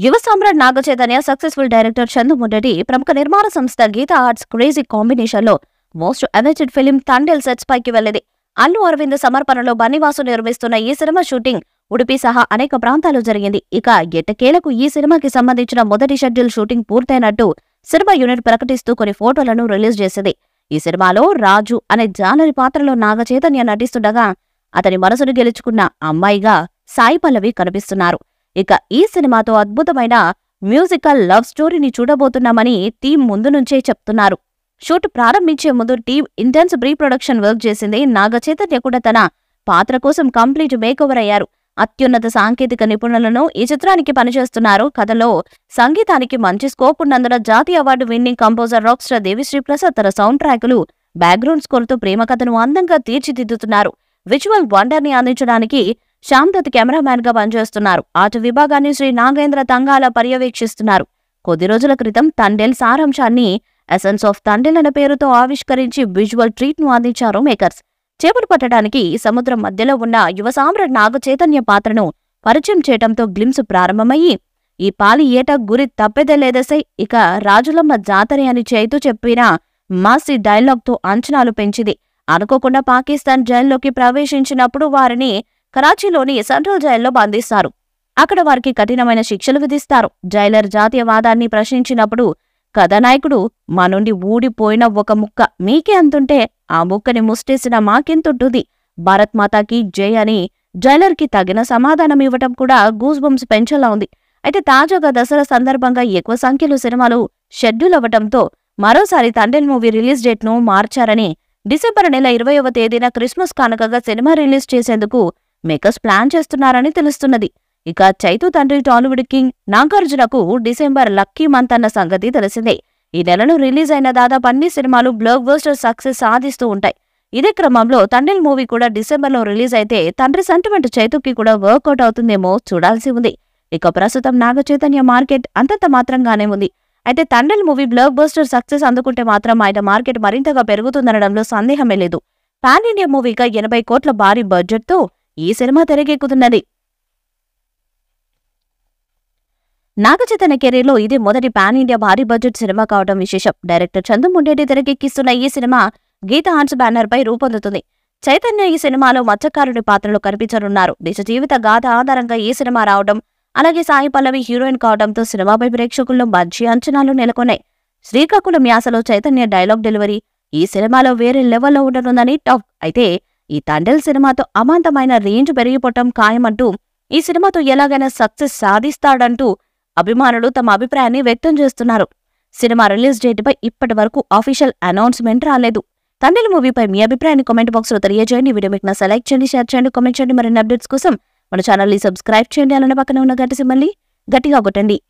యువ సామ్రాట్ Naga Chaitanya successful director Chandu మొదటి ప్రముఖ నిర్మాణ సంస్థ గీతా ఆర్ట్స్ క్రేజీ కాంబినేషన్ లో most awaited film Thandel sets పైకి వెళ్లింది. అల్లు అరవింద్ సమర్పణలో బన్నివాసు నిర్మిస్తున్న ఈ సినిమా షూటింగ్ ఉడిపి సహా అనేక ప్రాంతాల్లో జరిగింది. ఇక ఎట్టకేలకు ఈ సినిమాకి సంబంధించిన మొదటి షెడ్యూల్ షూటింగ్ పూర్తయినట్టు సినిమా యూనిట్ ప్రకటిస్తూ కొన్ని ఫోటోలను రిలీజ్ చేసింది. ఈ సినిమాలో రాజు అనే జానరి పాత్రలో నాగచైతన్య నటిస్తుండగా అతని మనసును గెలుచుకున్న అమ్మాయిగా సాయి పల్లవి కనిపిస్తున్నారు. ఇక ఈ సినిమాతో అద్భుతమైన మ్యూజికల్ లవ్ స్టోరీని చూడబోతున్నామని టీం ముందు నుంచే చెప్తున్నారు. షూట్ ప్రారంభించే ముందు team intense pre production work చేసింది. నాగచైతన్య కూడా తన పాత్ర కోసం కంప్లీట్ మేకోవర్ అయ్యారు. అత్యున్నత సాంకేతిక నిపుణులను ఈ చిత్రానికి పనిచేస్తున్నారు. కథలో సంగీతానికి మంచి స్కోప్ ఉన్నందున జాతీయ award winning composer rock star Devi Sri Prasad తన సౌండ్ ట్రాకులు బ్యాక్గ్రౌండ్ స్కోర్తో ప్రేమ కథను అందంగా తీర్చిదిద్దుతున్నారు. విజువల్ వండర్ ని అందించడానికి శ్యామ్ దత్ కెమెరామ్యాన్ గా పనిచేస్తున్నారు. ఆర్ట్ విభాగాన్ని శ్రీ నాగేంద్ర తంగాల పర్యవేక్షిస్తున్నారు. కొద్ది రోజుల క్రితం తండేల్ సారాంశాన్ని ఎసెన్స్ ఆఫ్ తండేల్ అనే పేరుతో ఆవిష్కరించి విజువల్ ట్రీట్ ను అందించారు మేకర్స్. చేపలు పట్టడానికి సముద్రం మధ్యలో ఉన్న యువ సామ్రాట్ నాగచైతన్య పాత్రను పరిచయం చేయడంతో గ్లిమ్స్ ప్రారంభమయ్యి ఈ పాలి ఏటా గురి తప్పెదలేదసై ఇక రాజులమ్మ జాతరే అని చేతూ చెప్పిన మాసి డైలాగ్ తో అంచనాలు పెంచింది. అనుకోకుండా పాకిస్తాన్ జైల్లోకి ప్రవేశించినప్పుడు వారిని కరాచీలోని సెంట్రల్ జైల్లో బంధిస్తారు. అక్కడ వారికి కఠినమైన శిక్షలు విధిస్తారు. జైలర్ జాతీయవాదాన్ని ప్రశ్నించినప్పుడు కథానాయకుడు మా నుండి ఊడిపోయిన ఒక ముక్క మీకే అంతుంటే ఆ ముక్కని ముష్టేసిన మాకెంతుంటుంది, భారత్ మాతాకి జై అని జైలర్కి తగిన సమాధానం ఇవ్వటం కూడా గూస్ బంప్స్ పెంచేలా ఉంది. అయితే తాజాగా దసరా సందర్భంగా ఎక్కువ సంఖ్యలో సినిమాలు షెడ్యూల్ అవ్వటంతో మరోసారి తండేల్ మూవీ రిలీజ్ డేట్ ను మార్చారని, డిసెంబర్ నెల 20వ తేదీన క్రిస్మస్ కానుకగా సినిమా రిలీజ్ చేసేందుకు మేకర్స్ ప్లాన్ చేస్తున్నారని తెలుస్తున్నది. ఇక చైతు తండ్రి టాలీవుడ్ కింగ్ నాగార్జునకు డిసెంబర్ లక్కీ మంత్ అన్న సంగతి తెలిసిందే. ఈ నెలలో రిలీజ్ అయిన దాదాపు అన్ని సినిమాలు బ్లాక్ బస్టర్ సక్సెస్ సాధిస్తూ ఉంటాయి. ఇదే క్రమంలో తండేల్ మూవీ కూడా డిసెంబర్లో రిలీజ్ అయితే తండ్రి సెంటిమెంట్ చైతుకి కూడా వర్కౌట్ అవుతుందేమో చూడాల్సి ఉంది. ఇక ప్రస్తుతం నాగచైతన్య మార్కెట్ అంతంత మాత్రంగానే ఉంది. అయితే Thandel movie blockbuster success అందుకుంటే మాత్రం ఆయన మార్కెట్ మరింతగా పెరుగుతుందనడంలో సందేహమే లేదు. పాన్ ఇండియా మూవీగా 80 కోట్ల భారీ బడ్జెట్తో ఈ సినిమా తెరకెక్కుతున్నది. నాగచైతన్య కెరీర్లో ఇది మొదటి పాన్ ఇండియా భారీ బడ్జెట్ సినిమా కావడం విశేషం. డైరెక్టర్ చందు మొండేటి తెరకెక్కిస్తున్న ఈ సినిమా గీతా ఆర్ట్స్ బ్యానర్ పై రూపొందుతుంది. చైతన్య ఈ సినిమాలో మత్స్యకారుడి పాత్రలో కనిపించనున్నారు. నిజ జీవిత గాథ ఆధారంగా ఈ సినిమా రావడం, అలాగే సాయి పల్లవి హీరోయిన్ కావడంతో సినిమాపై ప్రేక్షకుల్లో మంచి అంచనాలు నెలకొన్నాయి. శ్రీకాకుళం యాసలో చైతన్య డైలాగ్ డెలివరీ ఈ సినిమాలో వేరే లెవెల్లో ఉండనుందని టాక్. అయితే ఈ తండేల్ సినిమాతో అమాంతమైన రేంజ్ పెరిగిపోవటం ఖాయమంటూ ఈ సినిమాతో ఎలాగైనా సక్సెస్ సాధిస్తాడంటూ అభిమానులు తమ అభిప్రాయాన్ని వ్యక్తం చేస్తున్నారు. సినిమా రిలీజ్ డేట్ పై ఇప్పటి వరకు ఆఫీషియల్ అనౌన్స్మెంట్ రాలేదు. తండేల్ మూవీపై మీ అభిప్రాయాన్ని కామెంట్ బాక్స్ లో తెలియజేయండి. వీడియో మీకు లైక్ చేయండి, షేర్ చేయండి, కామెంట్ చేయండి. మరిన్ని అప్డేట్స్ కోసం మన ఛానల్ ని సబ్స్క్రైబ్ చేయండి. అలానే పక్కన ఉన్న గంట సింబల్ ని గట్టిగా కొట్టండి.